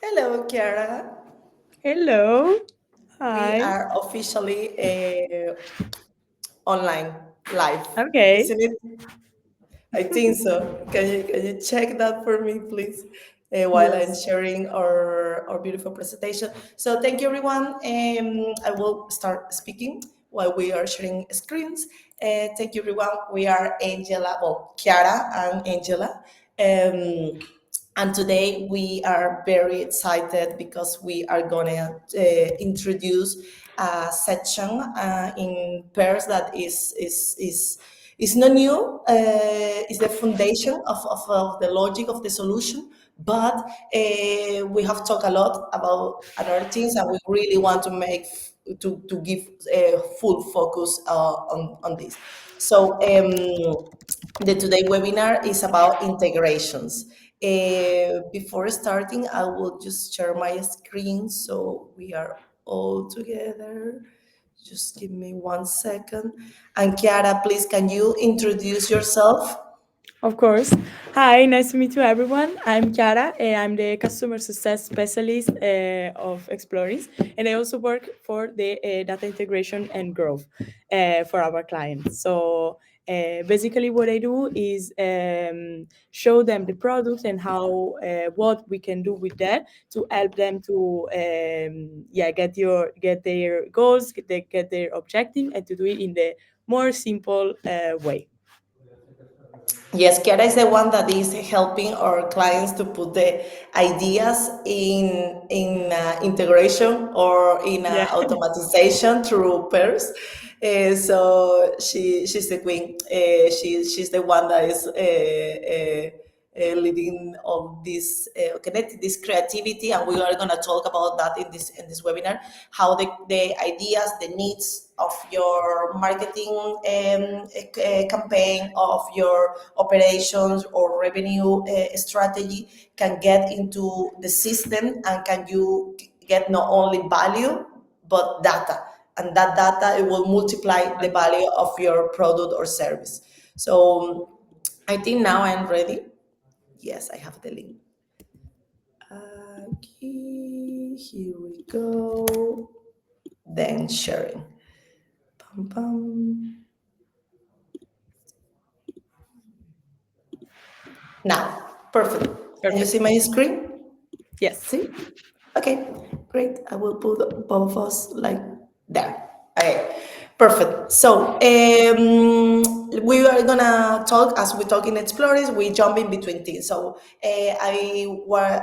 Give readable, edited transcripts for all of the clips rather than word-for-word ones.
Hello, Kiara. Hello. We Hi. are officially online, live, Okay. isn't it? I think so. Can you check that for me, please? While I'm Yes. sharing our beautiful presentation. So thank you, everyone. I will start speaking while we are sharing screens. Thank you, everyone. We are Angela, well, Kiara and Angela. Um, and today we are very excited because we are going to introduce a section in pairs that is not new. It's the foundation of the logic of the solution. But we have talked a lot about other things, and we really want to to give full focus on this. So the today webinar is about integrations. Before starting, I will just share my screen so we are all together. Just give me 1 second. And Chiara, please, can you introduce yourself? Of course. Hi, nice to meet you, everyone. I'm Chiara. I'm the customer success specialist of eXplorins, and I also work for the data integration and growth for our clients. So basically, what I do is show them the product and how what we can do with that to help them to get their goals, get their objective, and to do it in the more simple way. Yes, Chiara is the one that is helping our clients to put the ideas in integration or in Yeah. automatization through pairs. So she's the queen. She's the one that is leading all this connected this creativity, and we are going to talk about that in this webinar. How the ideas, the needs of your marketing campaign, of your operations or revenue strategy can get into the system, and can you get not only value but data, and that data, it will multiply the value of your product or service. So I think now I'm ready. Yes, I have the link. Okay, here we go. Then sharing. Pam, pam. Now, perfect. Can you see Perfect. my screen? Yes. See? Okay, great. I will put both of us like there. Okay, perfect. So we are gonna talk as we talk in Explorers. We jump in between things. So I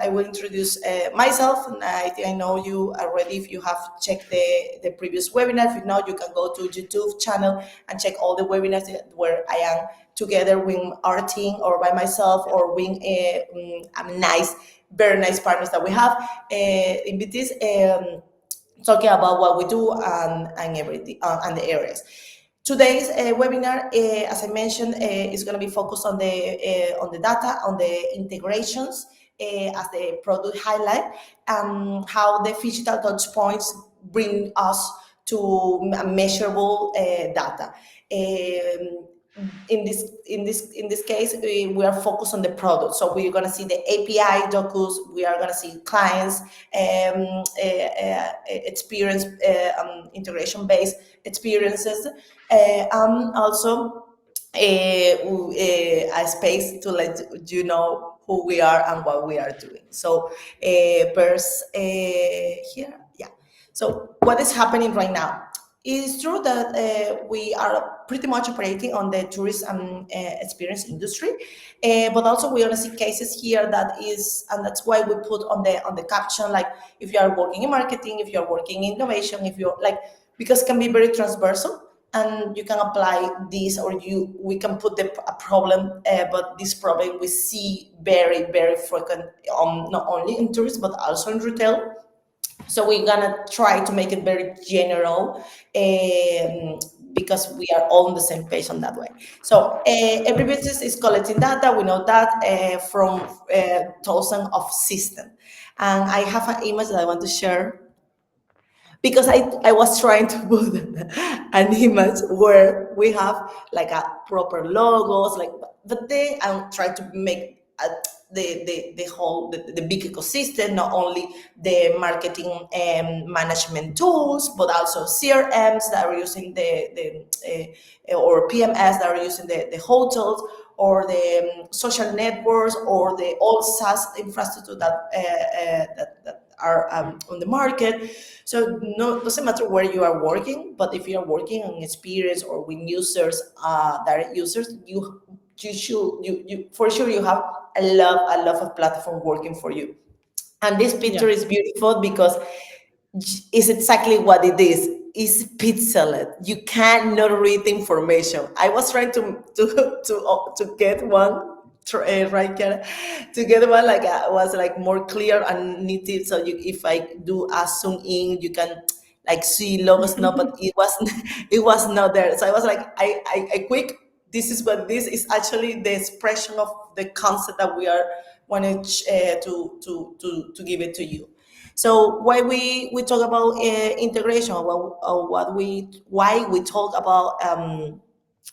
will introduce myself, and I think I know you already. If you have checked the previous webinar, if you know, you can go to YouTube channel and check all the webinars where I am together with our team or by myself or with nice, very nice partners that we have in this. Talking about what we do and everything and the areas. Today's webinar, as I mentioned, is going to be focused on the data, on the integrations as the product highlight, and how the phygital touchpoints bring us to measurable data. In this case, we are focused on the product. So we're going to see the API docus. We are going to see clients, experience, integration based experiences, also a space to let you know who we are and what we are doing. So, first, here, yeah. So, what is happening right now? It's true that we are pretty much operating on the tourism experience industry, but also we only see cases here that is, and that's why we put on the caption, like, if you are working in marketing, if you are working in innovation, if you're like, because it can be very transversal, and you can apply this, or we can put a problem, but this problem we see very, very frequent, not only in tourism but also in retail. So we're gonna try to make it very general, because we are all on the same page on that way. So every business is collecting data. We know that from thousands of systems. And I have an image that I want to share, because I was trying to put an image where we have like a proper logos, like, but then I'm trying to make the whole the big ecosystem, not only the marketing management tools, but also CRMs that are using or PMS that are using the hotels, or the social networks, or the all SaaS infrastructure that are on the market. So no, doesn't matter where you are working, but if you are working on experience or with users, direct users, you should you for sure you have a lot of platform working for you. And this picture Yeah. is beautiful because is exactly what it is. It's pixelated. You cannot read the information. I was trying to get one right here, to get one like was like more clear and neat. So you, if I do a zoom in, you can like see logos now, but it was it was not there. So I was like, I quick. This is what this is actually the expression of the concept that we are wanting to give it to you. So why we talk about integration, what we why we talk about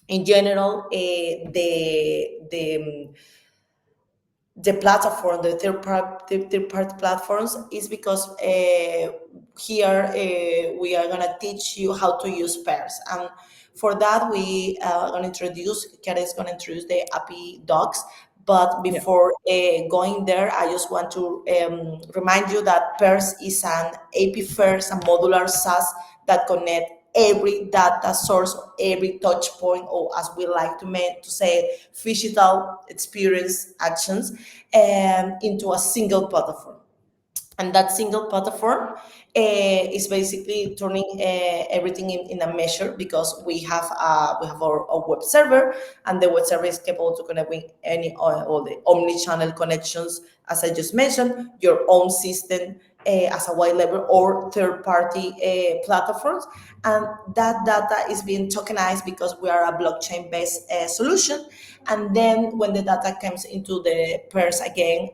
in general the platform, the third part platforms, is because here we are gonna teach you how to use pairs. And for that, we are gonna introduce, Kara is gonna introduce the API docs. But Yeah. before going there, I just want to remind you that Pairs is an AP first and modular SaaS that connect every data source, every touch point, or as we like to say, phygital experience actions, into a single platform. And that single platform is basically turning everything in a measure, because we have our web server, and the web server is capable to connect with any all the omni-channel connections, as I just mentioned, your own system as a white label or third-party platforms. And that data is being tokenized because we are a blockchain-based solution. And then when the data comes into the pairs again,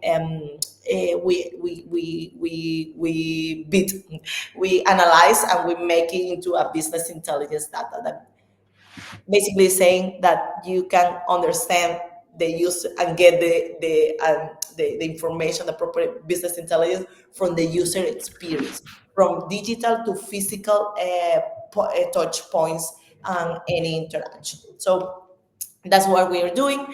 we beat, we analyze, and we make it into a business intelligence data that basically saying that you can understand the user and get the information, the proper business intelligence from the user experience, from digital to physical touch points and any interaction. So that's what we are doing.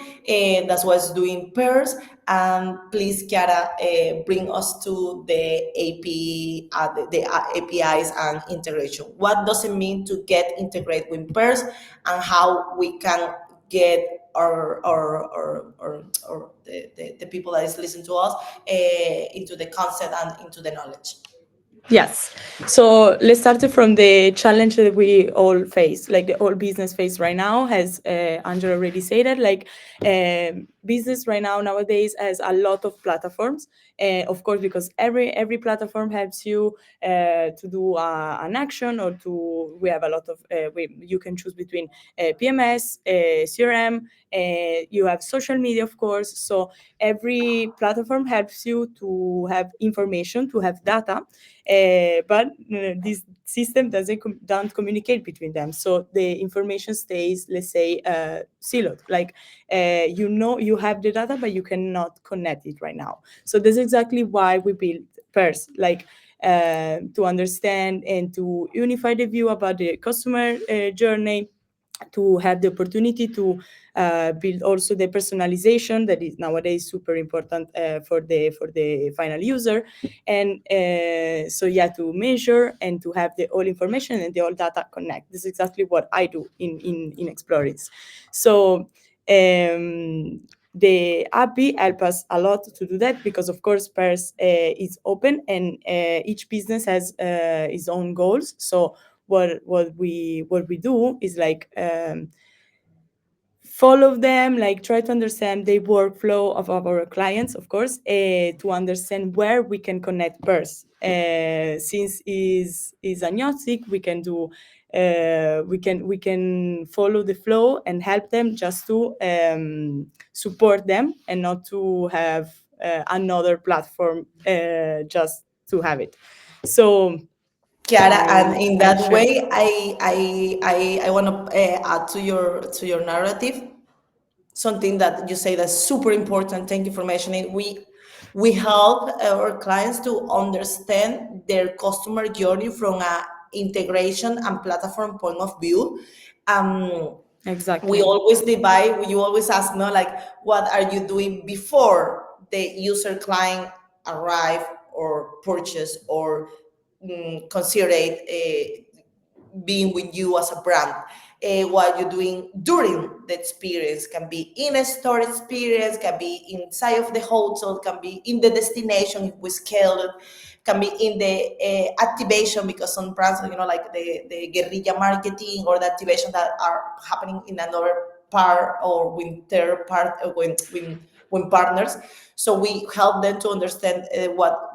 That's what's doing Pairs. And please, Chiara, bring us to the the APIs and integration. What does it mean to get integrated with Pairs, and how we can get the people that is listening to us into the concept and into the knowledge. Yes. So let's start from the challenge that we all face, like the whole business face right now, has Angela already said it. Like business right now nowadays has a lot of platforms. Of course, because every platform helps you to do an action, or to we have a lot of you can choose between PMS, CRM. You have social media, of course. So every platform helps you to have information, to have data, but this system don't communicate between them, so the information stays, let's say, siloed. Like you have the data, but you cannot connect it right now. So that's exactly why we built Pairs, like to understand and to unify the view about the customer journey, to have the opportunity to build also the personalization that is nowadays super important for the final user. And so yeah, to measure and to have the all information and the all data connect. This is exactly what I do in eXplorins. So the API help us a lot to do that, because of course Pairs is open, and each business has its own goals. So what we do is like follow them, like try to understand the workflow of our clients, of course, to understand where we can connect Pairs. Since is agnostic, we can do we can follow the flow and help them just to support them, and not to have another platform just to have it. So Chiara, and in I'll that share. way, I want to add to your narrative. something that you say that's super important. Thank you for mentioning. We help our clients to understand their customer journey from a integration and platform point of view. Um, we Exactly. always divide. You always ask, no, like, what are you doing before the user client arrive or purchase or consider it being with you as a brand. What you're doing during the experience can be in a store experience, can be inside of the hotel, can be in the destination if we scale it, can be in the activation, because some brands, like the guerrilla marketing or the activation that are happening in another part or with third part when partners. So we help them to understand what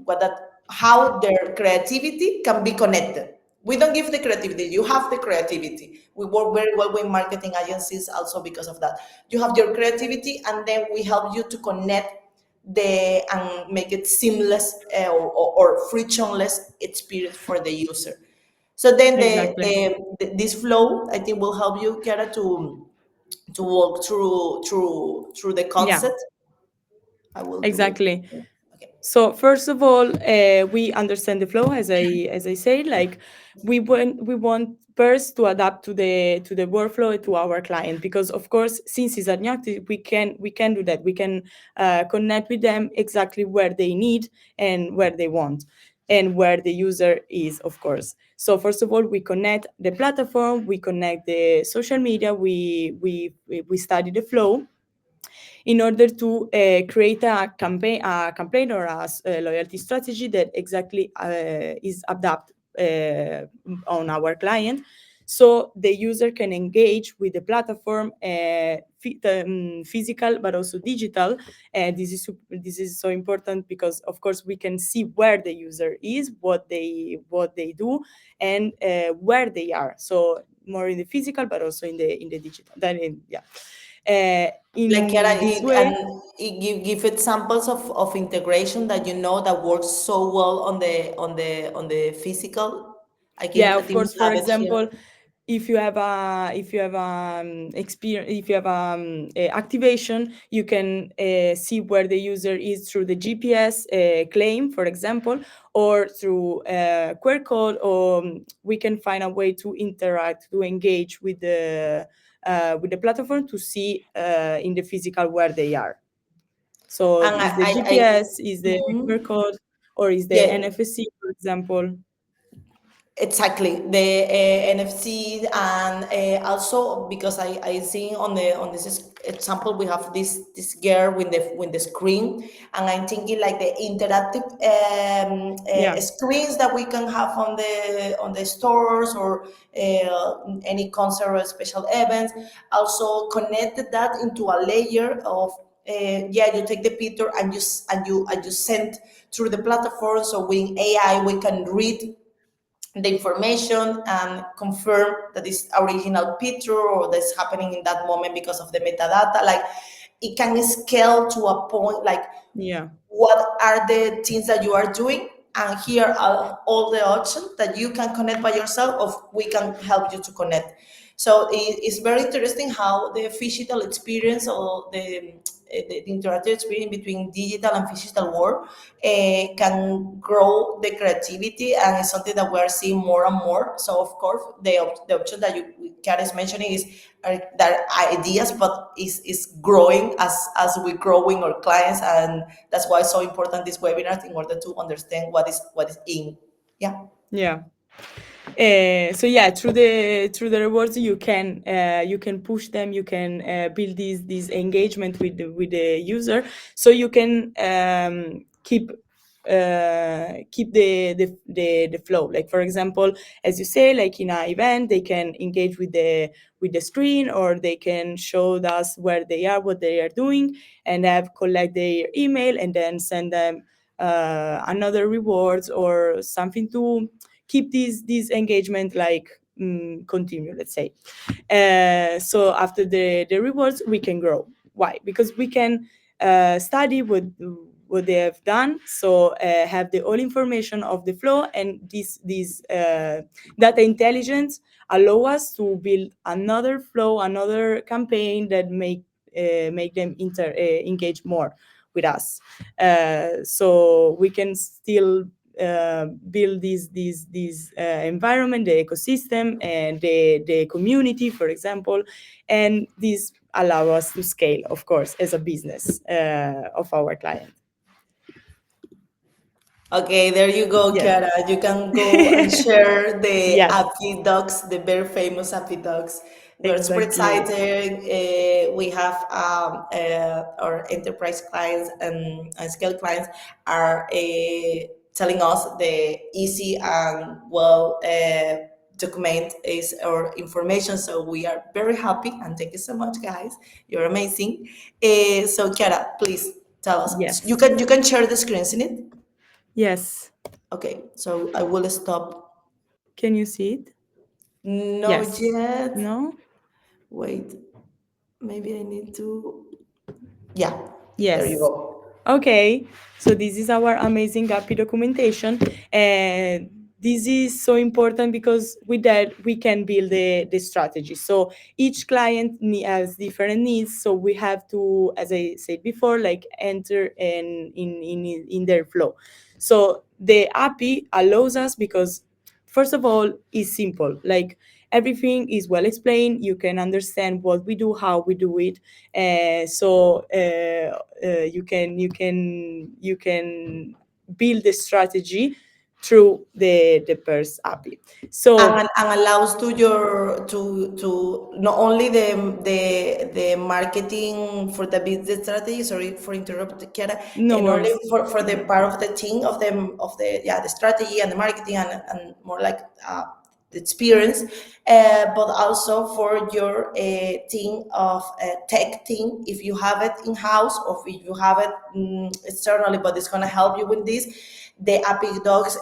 that how their creativity can be connected. We don't give the creativity, you have the creativity. We work very well with marketing agencies also because of that. You have your creativity, and then we help you to connect the and make it seamless or frictionless experience for the user. So then Exactly. this flow, I think, will help you, Kiara, to walk through the Yeah, concept. I will do it. exactly. Okay. So first of all, we understand the flow, as I said. Like we want first to adapt to the workflow to our client, because of course, since it's agnostic, we can do that. We can connect with them exactly where they need and where they want and where the user is, of course. So first of all, we connect the platform, we connect the social media, we study the flow in order to create a campaign or a loyalty strategy that exactly is adapted on our client, so the user can engage with the platform, physical but also digital. This is so important because, of course, we can see where the user is, what they do, and where they are. So more in the physical, but also in the digital. Yeah. Like, Kiara, In this way, give examples of integration that that works so well on the physical. I yeah, can, I of think we course. For have it here. example, if you have activation, you can see where the user is through the GPS claim, for example, or through QR code, or we can find a way to interact, to engage with the platform to see in the physical where they are. So And is the I GPS, is the QR mhm. code, or is the Yeah, NFC, for example? exactly, the NFC, and also because I see on this example we have this girl with the screen, and I'm thinking like the interactive Yeah, screens that we can have on the stores or any concert or special events. Also connected that into a layer of yeah, you take the picture and you send through the platform, so with AI we can read the information and confirm that is original picture or that's happening in that moment because of the metadata. Like, it can scale to a point, like, yeah, what are the things that you are doing, and here are all the options that you can connect by yourself, or we can help you to connect. So it's very interesting how the phygital experience, or the interactive experience between digital and phygital world can grow the creativity, and it's something that we are seeing more and more. So of course the option that Kat is mentioning is that ideas, but is growing as we growing our clients, and that's why it's so important this webinar, in order to understand what is in. Yeah. yeah. So yeah, through the rewards, you can push them, you can build this engagement with the user, so you can keep the flow. Like, for example, as you say, like in an event, they can engage with the screen, or they can show us where they are, what they are doing, and have collect their email, and then send them another rewards or something to keep this engagement, like, continue, let's say. So after the rewards, we can grow. Why? Because we can study what they have done, so have the all information of the flow, and this data intelligence allow us to build another flow, another campaign that make make them engage more with us. So we can still build this environment, the ecosystem, and the community, for example, and this allow us to scale, of course, as a business of our client. Okay, there you go, Yes. Kiara. You can go and share the Yes, Appy Docs, the very famous Appy Docs. We're super exactly. excited. We have our enterprise clients and scale clients are telling us the easy and well document is our information. So we are very happy and thank you so much, guys. You're amazing. So Kiara, please tell us. Yes. You can share the screen, isn't it? Yes. Okay, so I will stop. Can you see it? No Yes. yet. No? Wait, maybe I need to. Yeah, there you Yes. go. Okay, so this is our amazing API documentation, and this is so important because with that we can build the strategy. So each client has different needs, so we have to, as I said before, like enter in their flow. So the API allows us because first of all it's simple, like everything is well explained. You can understand what we do, how we do it, you can build the strategy through the Purse API. So And allows to your to not only the marketing for the business strategy. Sorry for interrupting, Kiara, no and only worries. for the part of the team of the yeah the strategy and the marketing and more like the experience, but also for your team of tech team if you have it in house or if you have it externally, but it's gonna help you with this. The API Docs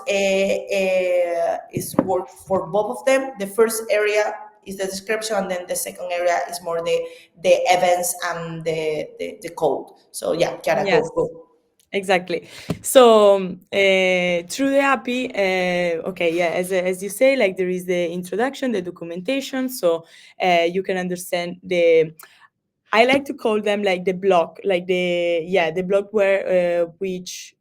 is work for both of them. The first area is the description, and then the second area is more the events and the code. So yeah, Kiara, Yes, go. exactly. So through the API, okay, yeah, as you say, like there is the introduction, the documentation, so you can understand the. I like to call them like the block, like the block where which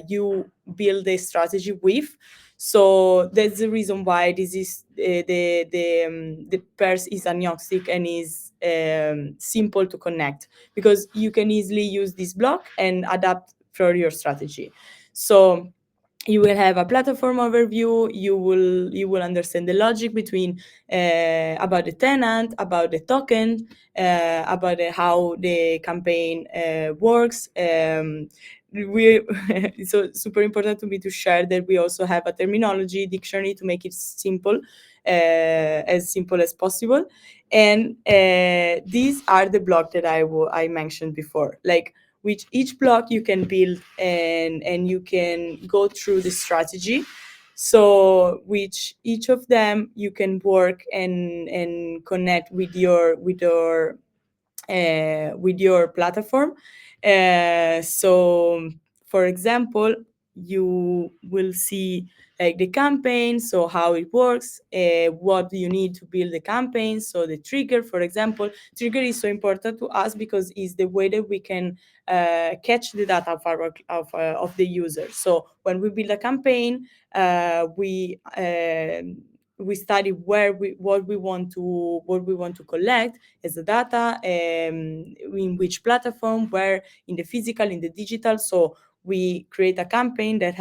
you build a strategy with. So that's the reason why this is the pairs is agnostic and is simple to connect, because you can easily use this block and adapt for your strategy. So you will have a platform overview. You will understand the logic between about the tenant, about the token, about how the campaign works. We it's so super important to me to share that we also have a terminology dictionary to make it simple, as simple as possible. And these are the blocks that I mentioned before, like which each block you can build and you can go through the strategy. So which each of them you can work and connect with your platform. So for example, you will see like the campaign, so how it works, what do you need to build the campaign. So the trigger, for example, trigger is so important to us because it's the way that we can catch the data of the user. So when we build a campaign, we study what we want to collect as the data, in which platform, where, in the physical, in the digital. So we create a campaign that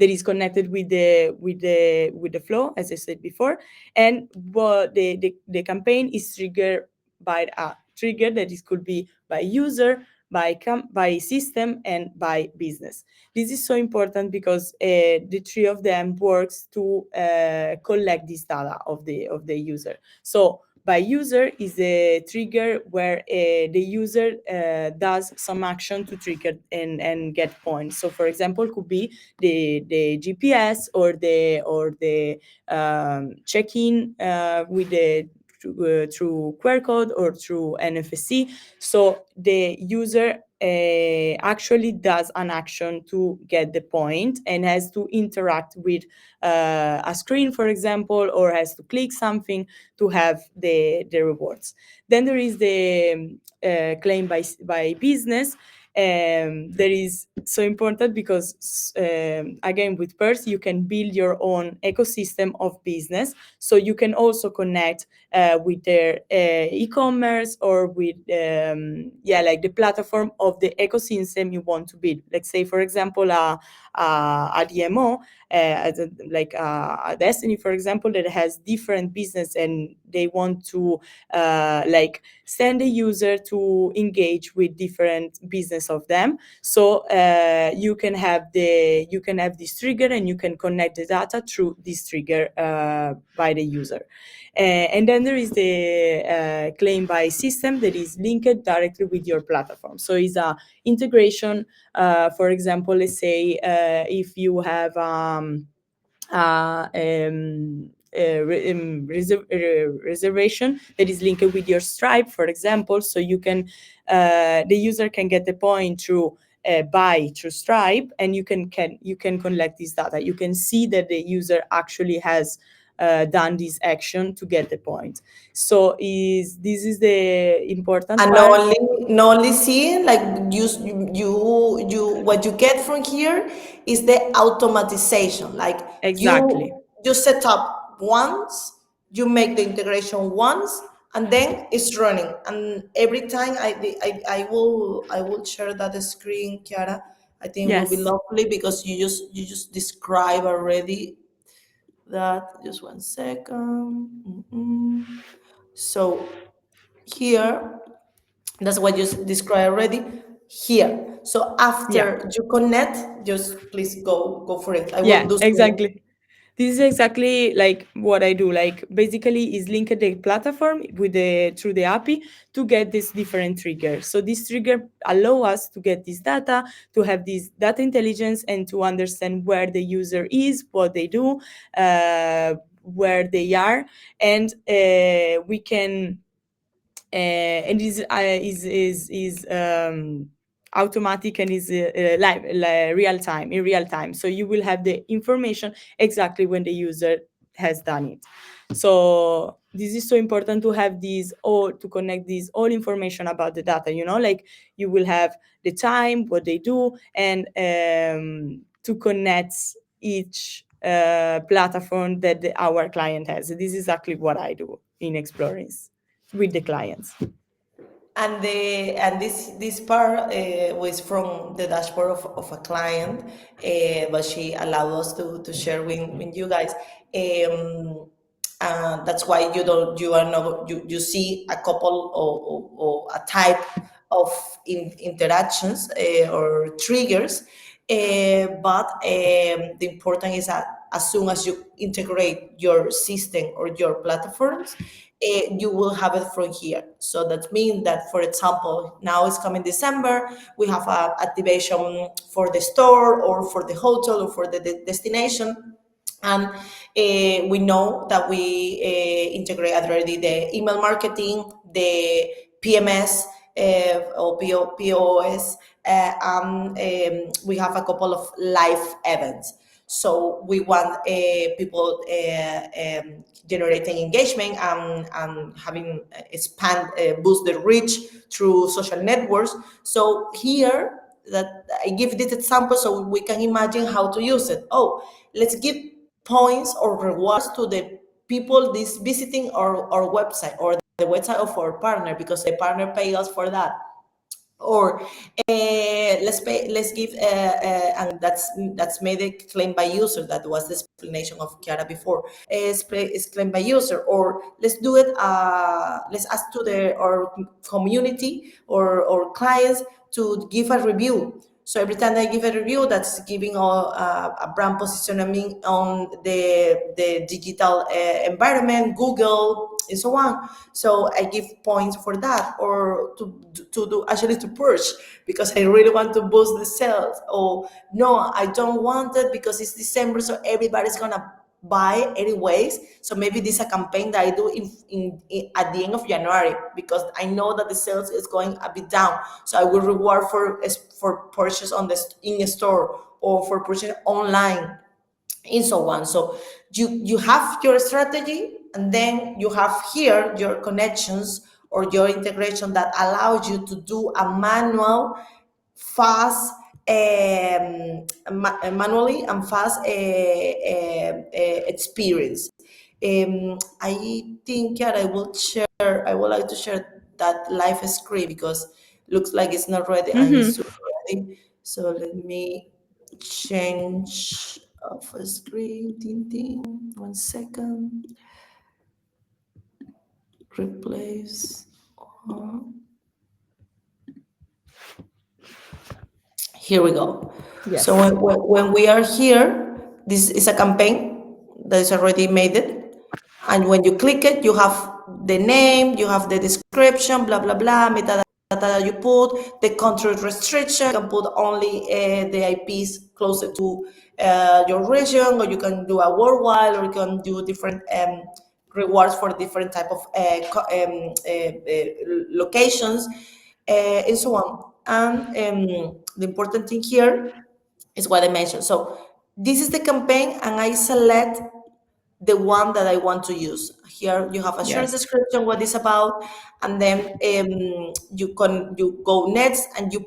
is connected with the flow, as I said before. And what the campaign is triggered by a trigger that is could be by user, by system, and by business. This is so important because the three of them works to collect this data of the user. So by user is the trigger where the user does some action to trigger and get points. So for example, could be the GPS or the check-in with the through QR code or through NFC. So the user actually does an action to get the point and has to interact with a screen, for example, or has to click something to have the rewards. Then there is the claim by business. That is so important because again, with Purse you can build your own ecosystem of business, so you can also connect with their e-commerce or with like the platform of the ecosystem you want to build. Let's say, for example, a DMO, like a Destiny, for example, that has different business and they want to like send a user to engage with different business of them. So you can have this trigger and you can connect the data through this trigger by the user. And then there is the claim by system that is linked directly with your platform. So it's a integration. For example, let's say if you have reservation that is linked with your Stripe, for example, so you can the user can get the point through buy through Stripe, and you can collect this data. You can see that the user actually has done this action to get the point. So this is the important And part. not only seeing, like, you what you get from here is the automatization. Like, Exactly. you set up once, you make the integration once, and then it's running. And every time I will share that screen, Chiara. I think it will be Yes. lovely because you just describe already that. Just one second. So here, that's what you described already. Here, so Yeah. after you connect, just please go for it. I will Yeah, do some. exactly. This is exactly like what I do. Like basically is link the platform with the through the API to get this different trigger. So this trigger allow us to get this data, to have this data intelligence and to understand where the user is, what they do, where they are, and we can and is automatic and is live, real time, in real time. So you will have the information exactly when the user has done it. So this is so important to have these all, to connect these all information about the data, like you will have the time, what they do, and to connect each platform that our client has. This is exactly what I do in eXplorins with the clients. And this part was from the dashboard of a client, but she allowed us to share with you guys. That's why you are not you see a couple or a type of interactions or triggers, but the important is that as soon as you integrate your system or your platforms, you will have it from here. So that means that, for example, now it's coming December, we have a activation for the store or for the hotel or for the destination. And we know that we integrate already the email marketing, the PMS or POS, we have a couple of live events. So we want people generating engagement and having expand, boost the reach through social networks. So here, that I give this example so we can imagine how to use it. Oh, let's give points or rewards to the people this visiting our website or the website of our partner, because the partner pay us for that. Or let's give and that's made a claim by user. That was the explanation of Chiara before. Is claim by user. Or let's do it, let's ask to our community or clients to give a review. So every time I give a review, that's giving a brand positioning on the digital environment, Google, and so on. So I give points for that, or to do actually to push because I really want to boost the sales. Or no, I don't want it because it's December, so everybody's gonna buy anyways. So maybe this is a campaign that I do at the end of January, because I know that the sales is going a bit down. So I will reward for purchase on the in a store, or for purchase online, and so on. So you have your strategy, and then you have here your connections or your integration that allows you to do a manual, fast, manually and fast experience. I think that I would like to share that live screen, because looks like it's not ready and it's Mm-hmm. super ready. So let me change of a screen. Ding, ding. 1 second. Replace. Uh, Here we go. So Yes. when we are here, this is a campaign that is already made it. And when you click it, you have the name, you have the description, blah, blah, blah, metadata that you put, the country restriction. You can put only the IPs closer to your region, or you can do a worldwide, or you can do different rewards for different type of locations, and so on. And the important thing here is what I mentioned. So this is the campaign, and I select the one that I want to use. Here you have a short Yes. description, what it's about, and then you go next, and you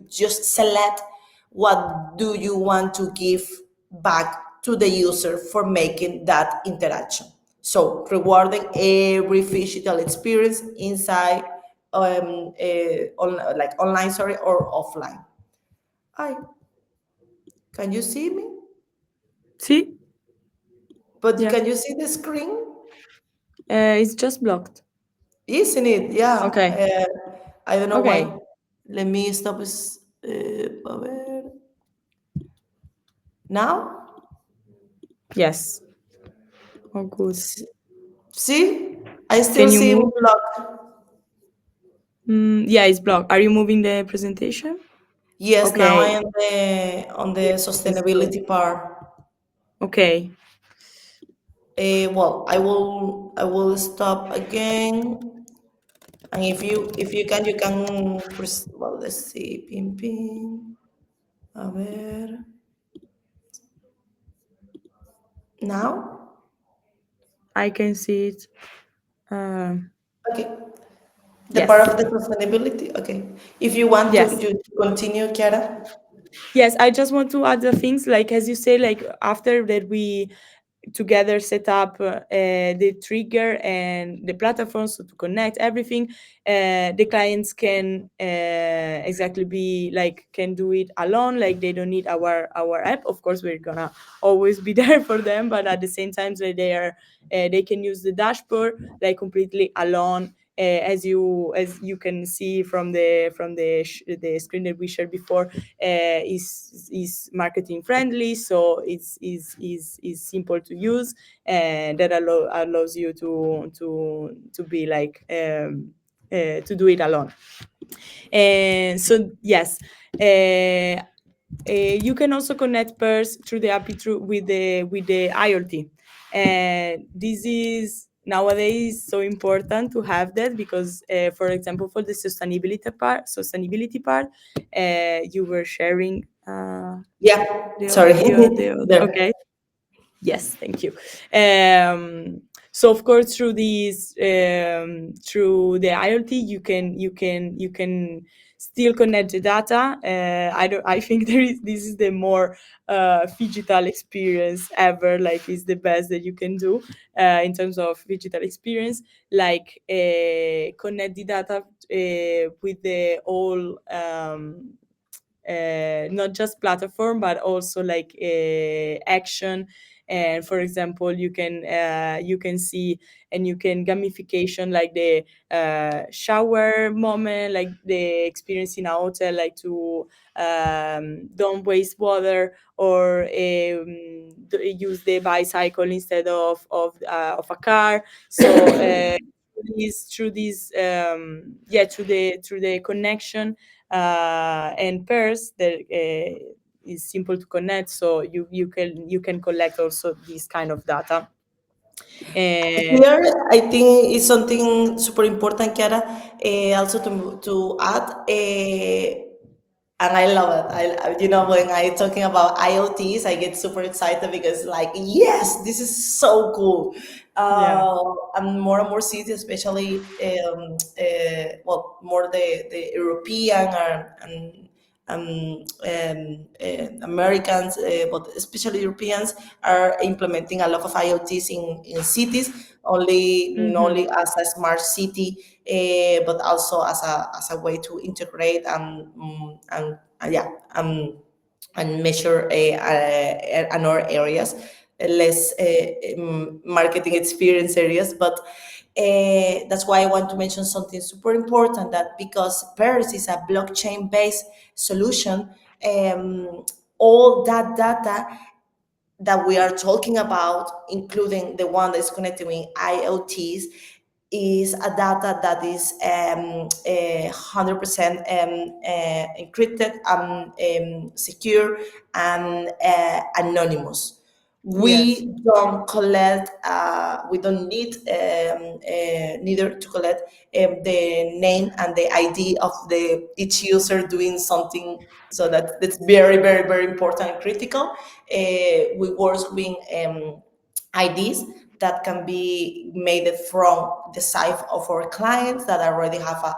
just select what do you want to give back to the user for making that interaction. So rewarding every phygital experience inside, like online, sorry, or offline. Hi, can you see me? See? But Yeah. can you see the screen? It's just blocked. Isn't it? Yeah. Okay. I don't know why. Okay. Let me stop. A ver. Now? Yes. Oh, good. See? I still Can you see move? block. Yeah, it's blocked. Are you moving the presentation? Yes, now I Okay. am on the Yes, it's good. sustainability part. Okay. Well, I will stop again. And if you can press, well, let's see. Pin pin. A ver. Now? I can see it. Um, Okay. The part yes. of the sustainability. Okay. If you want to, Yes. to continue, Kiara. Yes, I just want to add the things like as you say, like after that we together set up the trigger and the platform so to connect everything, the clients can exactly be like can do it alone, like they don't need our app. Of course we're gonna always be there for them, but at the same time they are they can use the dashboard like completely alone. As you can see from the screen that we shared before, is marketing friendly, so is simple to use, and that allows you to be like to do it alone. And so yes, you can also connect pairs through the API through with the IoT, and this is nowadays so important to have that because, for example, for the sustainability part, you were sharing Yeah. the Sorry. the audio. There. Okay. Yes, thank you. So of course, through the IoT, you can still connect the data. I think this is the more digital experience ever. Like, it's the best that you can do in terms of digital experience. Like, connect the data with the whole. Not just platform but also like action, and for example you can see and you can gamification like the shower moment, like the experience in a hotel, like to don't waste water, or use the bicycle instead of a car. So through the connection and pairs that is simple to connect, so you can collect also this kind of data. Here, I think is something super important, Chiara. Also to add, and I love it. When I talking about IoTs, I get super excited because, like, yes, this is so cool. Yeah. And more cities, especially, more the European Americans, but especially Europeans, are implementing a lot of IoTs in cities, not only as a smart city, but also as a way to integrate and measure another areas, less marketing experience areas. But that's why I want to mention something super important, that because Paris is a blockchain based solution, all that data that we are talking about, including the one that's connected with IoTs, is a data that is 100% encrypted, secure, and anonymous. Yes. We don't need neither to collect the name and the ID of the each user doing something. So that's very, very, very important and critical. We work with IDs that can be made from the side of our clients that already have a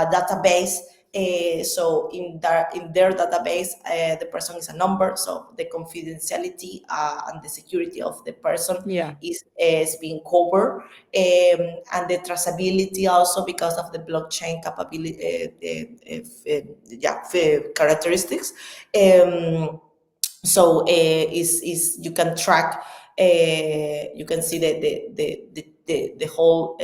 database. So in their database, the person is a number. So the confidentiality and the security of the person Yeah. is being covered, and the traceability also because of the blockchain capability, characteristics. So is you can track, you can see the whole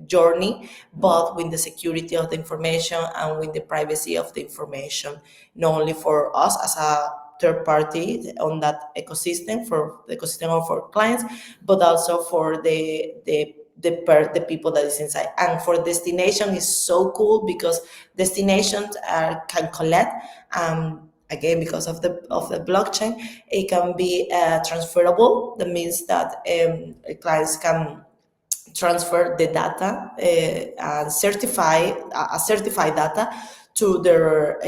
journey, but with the security of the information and with the privacy of the information, not only for us as a third party on that ecosystem, for the ecosystem of our clients, but also for the people that is inside. And for destination is so cool because destinations can collect, again, because of the blockchain, it can be transferable. That means that clients can transfer the data and certified data to their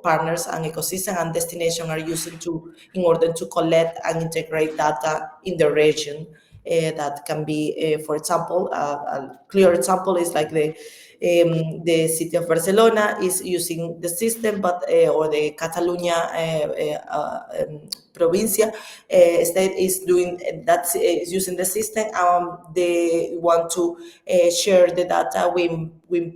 partners and ecosystem, and destination are using to in order to collect and integrate data in the region. That can be, for example, a clear example is like the city of Barcelona is using the system, but or the Catalunya provincia state is doing that, is using the system. They want to share the data with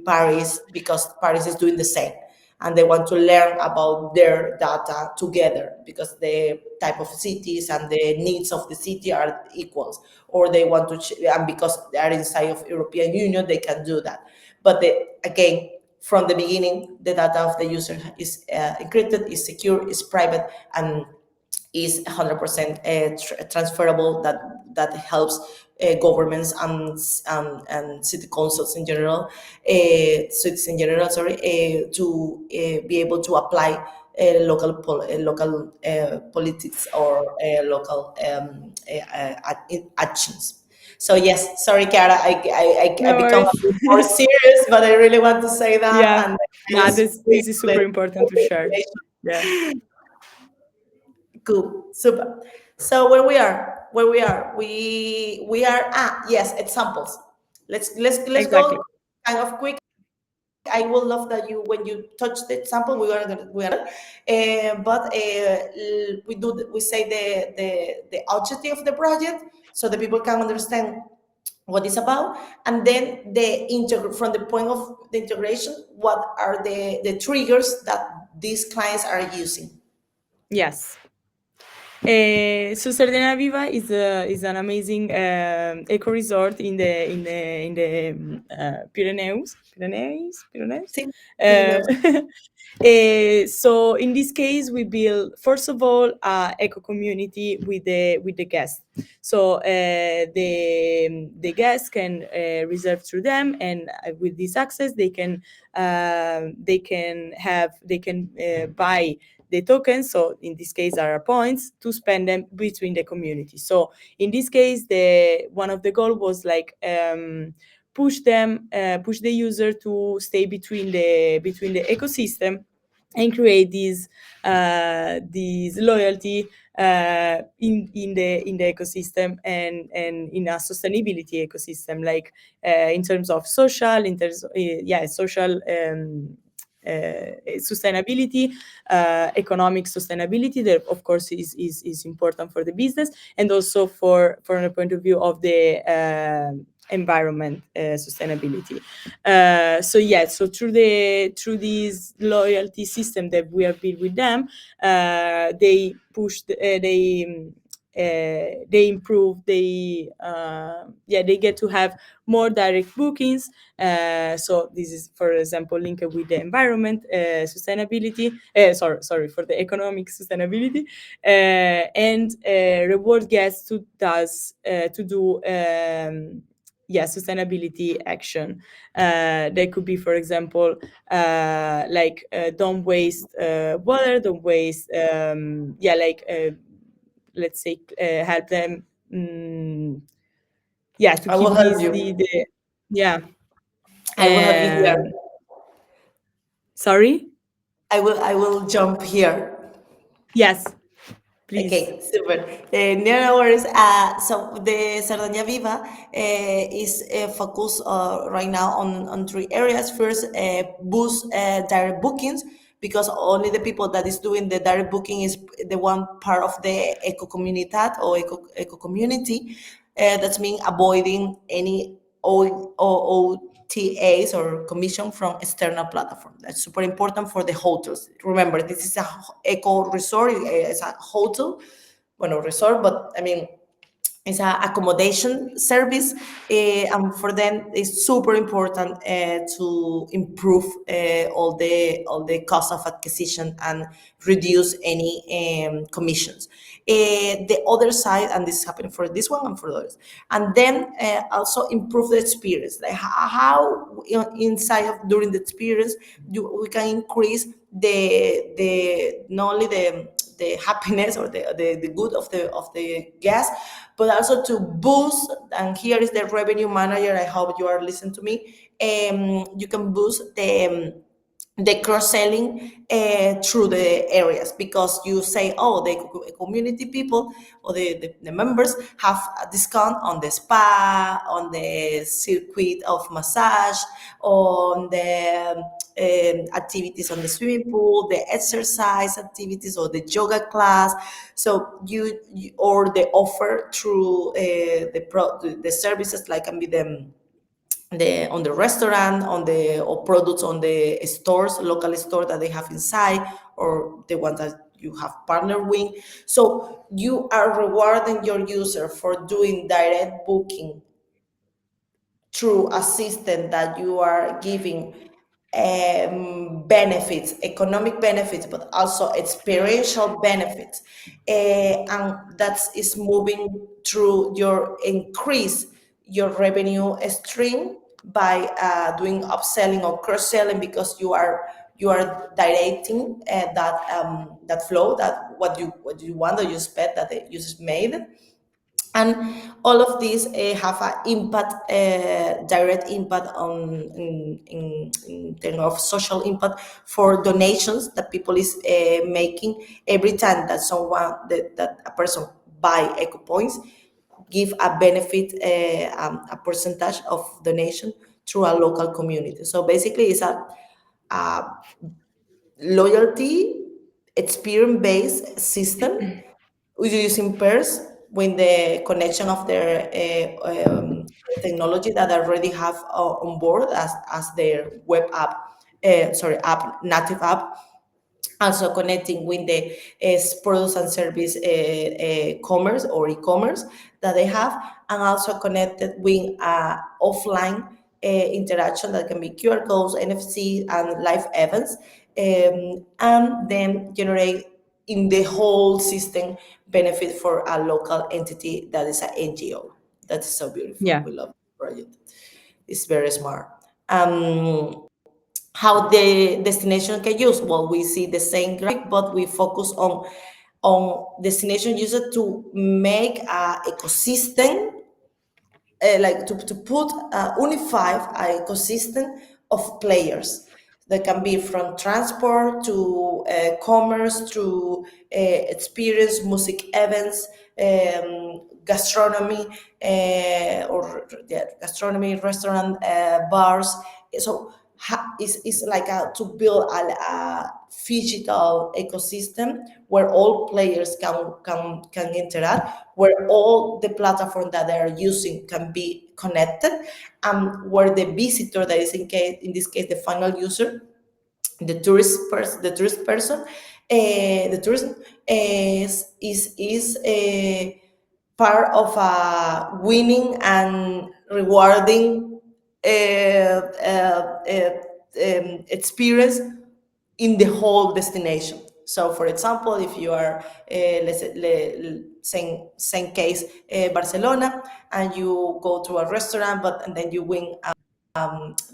Paris because Paris is doing the same, and they want to learn about their data together because the type of cities and the needs of the city are equals, or they want to and because they are inside of European Union, they can do that. But again, from the beginning, the data of the user is encrypted, is secure, is private, and is 100% transferable. That helps governments and city councils in general, cities in general, sorry, to be able to apply local politics or local actions. So yes, sorry, Cara, I No become worries. a bit more serious, but I really want to say that, Yeah. and I Nah, just this is super important to share. Yeah. cool, super. So where we are, yes, examples. Let's Exactly. go kind of quick. I would love that when you touch the example, we are but we say the objective of the project so the people can understand what it's about, and then from the point of the integration, what are the triggers that these clients are using. Yes. So Sardegna Viva is an amazing eco resort in the Pyrenees. Pyrenees. Sí, Uh, Pirineos. so in this case, we build first of all a eco community with the guests. So the guests can reserve through them, and with this access, they can buy the tokens. So in this case, are points to spend them between the community. So in this case, the one of the goal was like. Push the user to stay between the ecosystem and create these loyalty in the ecosystem and in a sustainability ecosystem, like in terms of social, in terms social sustainability, economic sustainability, that of course is important for the business, and also from the point of view of the environment sustainability. So through this loyalty system that we have built with them, they push they improve, they get to have more direct bookings. So this is, for example, linked with the environment sustainability. Sorry, for the economic sustainability, and reward guests to do sustainability action. They could be, for example, don't waste water, don't waste let's say help them to I will keep help this you. the yeah I will help you here. um, sorry. I will jump here. Yes, please. Okay, super. No worries. So the Sardaña Viva is focused right now on three areas. First, boost direct bookings, because only the people that is doing the direct booking is the one part of the eco comunidad or eco community. That's mean avoiding any OTAs or commission from external platform. That's super important for the hotels. Remember, this is a eco resort. It's a hotel, bueno, resort, but I mean, it's a accommodation service, and for them it's super important to improve all the cost of acquisition and reduce any commissions. The other side, and this is happening for this one and for others, and then also improve the experience, like how inside of during the experience we can increase the not only the happiness or the good of the guest, but also to boost. And here is the revenue manager. I hope you are listening to me. You can boost the cross-selling through the areas, because you say, oh, the community people or the members have a discount on the spa, on the circuit of massage, on the activities on the swimming pool, the exercise activities or the yoga class. So you or the offer through the services, like can be the on the restaurant, on the or products on the stores, local store that they have inside, or the ones that you have partnered with. So you are rewarding your user for doing direct booking through a system that you are giving benefits, economic benefits, but also experiential benefits. And that is moving through your increase your revenue stream by doing upselling or cross-selling, because you are directing that flow, that what you want, or you expect that the users made. And all of these have an impact, direct impact on in terms of social impact for donations that people is making every time that that a person buy eco points, give a benefit, a percentage of donation through a local community. So basically it's a loyalty experience based system using pairs with the connection of their technology that already have on board as their web app, app, native app. Also connecting with the products and service commerce or e-commerce that they have, and also connected with offline interaction that can be QR codes, NFC, and live events, and then generate in the whole system benefit for a local entity that is an NGO. That's so beautiful. Yeah. We love the project. It's very smart. How the destination can use? Well, we see the same graphic, but we focus on destination user to make a ecosystem, like to put unify a ecosystem of players that can be from transport to commerce to experience, music events, gastronomy, or yeah, gastronomy, restaurant, bars. So it's like to build a phygital ecosystem where all players can interact, where all the platform that they are using can be connected, and where the visitor that is in this case the final user, the tourism is a part of a winning and rewarding experience in the whole destination. So, for example, if you are, same case, Barcelona, and you go to a restaurant, and then you win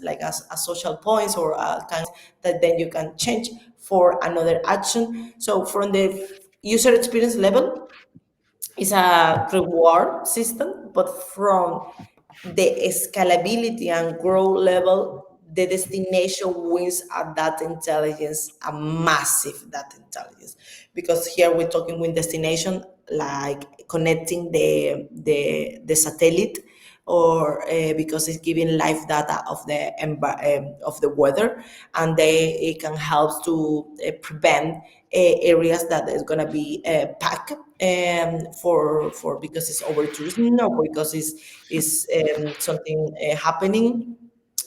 like a social points or a kind that then you can change for another action. So, from the user experience level, it's a reward system, but from the scalability and growth level, the destination wins at data intelligence, a massive data intelligence. Because here we're talking with destination like connecting the satellite, or because it's giving live data of the weather, and it can help to prevent areas that is going to be packed for because it's over tourism, or because it's something happening.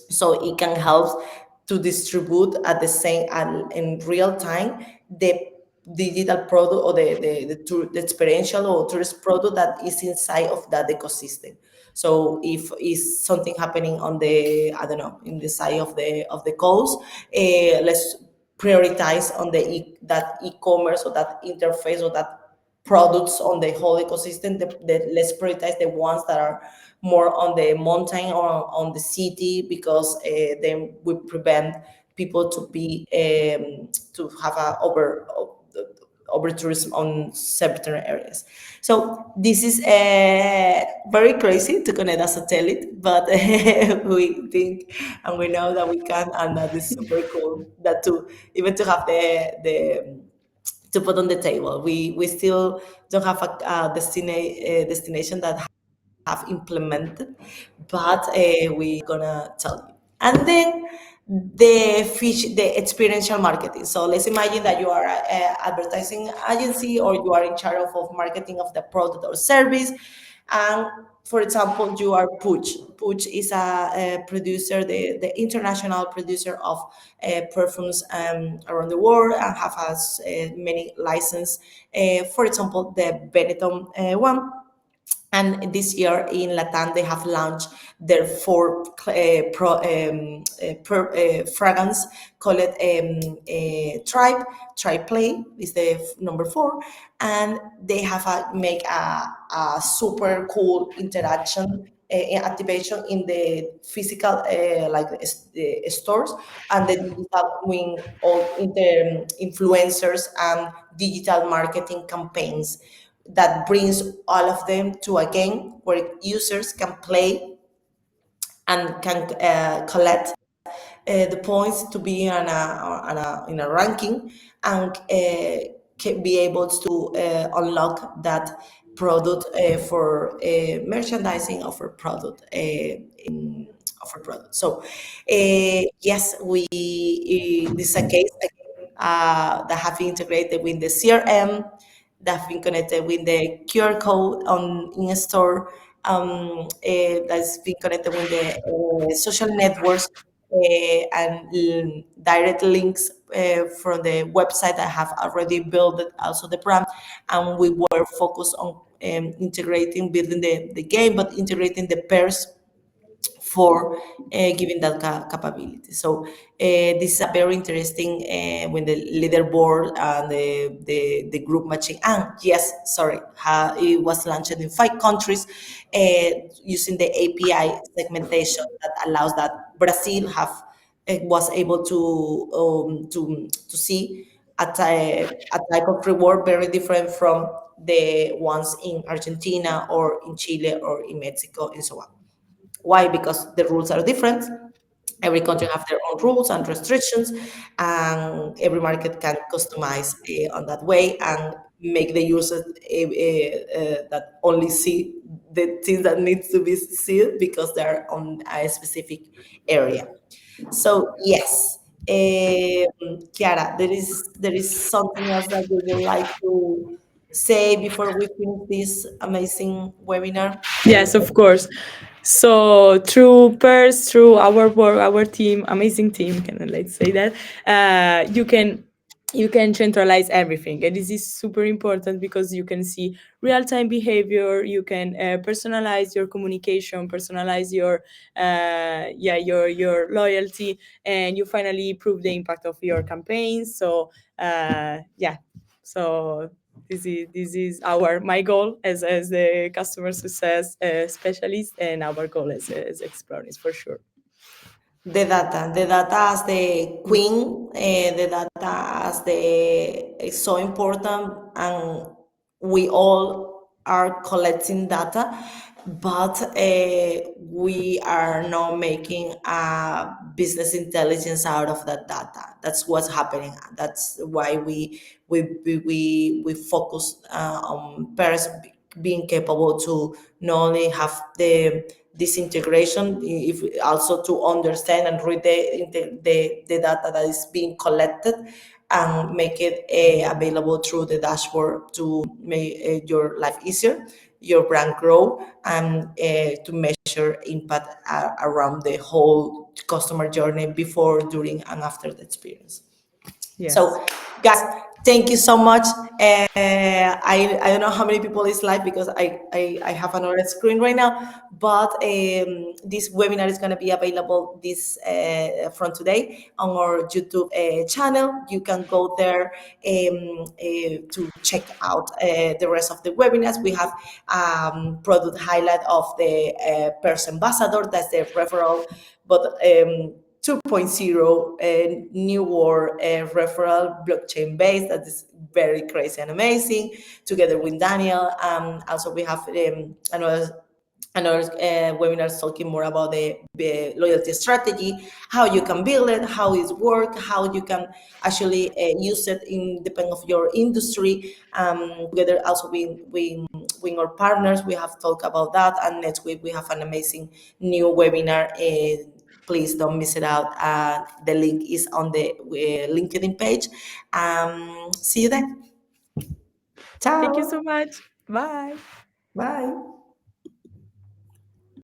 So it can help to distribute at the same and in real time the digital product, or the experiential or tourist product that is inside of that ecosystem. So if is something happening on the, I don't know, in the side of the coast, let's prioritize on that e-commerce, or that interface, or that products on the whole ecosystem. Let's prioritize the ones that are more on the mountain or on the city, because then we prevent people to be to have a over tourism on certain areas. So this is very crazy to connect a satellite, but we think and we know that we can, and that is super cool. That to even to have the to put on the table. We still don't have a destination that have implemented, but we gonna tell you. And then the experiential marketing. So let's imagine that you are an advertising agency, or you are in charge of marketing of the product or service. And for example, you are Puig. Puig is a producer, the international producer of perfumes around the world, and have has many licenses. For example, the Benetton one. And this year in Latam, they have launched their fourth fragrance called Tribe Play is the number 4, and they have make a super cool interaction activation in the physical stores, and the digital wing all influencers and digital marketing campaigns that brings all of them to a game where users can play and can collect the points to be in a ranking, and can be able to unlock that product for merchandising of a product. Of a product. So yes, this is a case that have been integrated with the CRM, that have been connected with the QR code in a store, that's been connected with the social networks, and direct links from the website that have already built also the brand. And we were focused on integrating, building the game, but integrating the pairs for giving that capability. So this is a very interesting when the leaderboard and the group matching. And yes, sorry, it was launched in 5 countries using the API segmentation that allows that Brazil was able to see a type of reward very different from the ones in Argentina or in Chile or in Mexico and so on. Why? Because the rules are different. Every country have their own rules and restrictions, and every market can customize on that way and make the users that only see the things that needs to be seen because they're on a specific area. So yes, Chiara, there is something else that we would like to say before we finish this amazing webinar. Yes, of course. So through Pairs, through our work, our team, amazing team, can I let's say that, you can centralize everything, and this is super important because you can see real-time behavior. You can personalize your communication, personalize your loyalty, and you finally prove the impact of your campaigns. So yeah, so this is our my goal as the customer success specialist, and our goal as Explorers for sure. The data as the queen, the data as the is so important, and we all are collecting data, but we are not making business intelligence out of that data. That's what's happening. That's why we focus on pairs being capable to not only have this integration, if also to understand and read the data that is being collected and make it available through the dashboard to make your life easier, your brand grow, and to measure impact around the whole customer journey before, during, and after the experience. Yes. So, guys, thank you so much. I don't know how many people is live because I have another screen right now, but this webinar is going to be available this from today on our YouTube channel. You can go there to check out the rest of the webinars. We have product highlight of the Pairs Ambassador, that's the referral, but 2.0 new world referral blockchain based that is very crazy and amazing, together with Daniel. Also we have another webinars talking more about the loyalty strategy, how you can build it, how it works, how you can actually use it in depending of your industry. Together also with our partners, we have talked about that, and next week we have an amazing new webinar. Please don't miss it out. The link is on the LinkedIn page. See you then. Ciao. Thank you so much. Bye. Bye.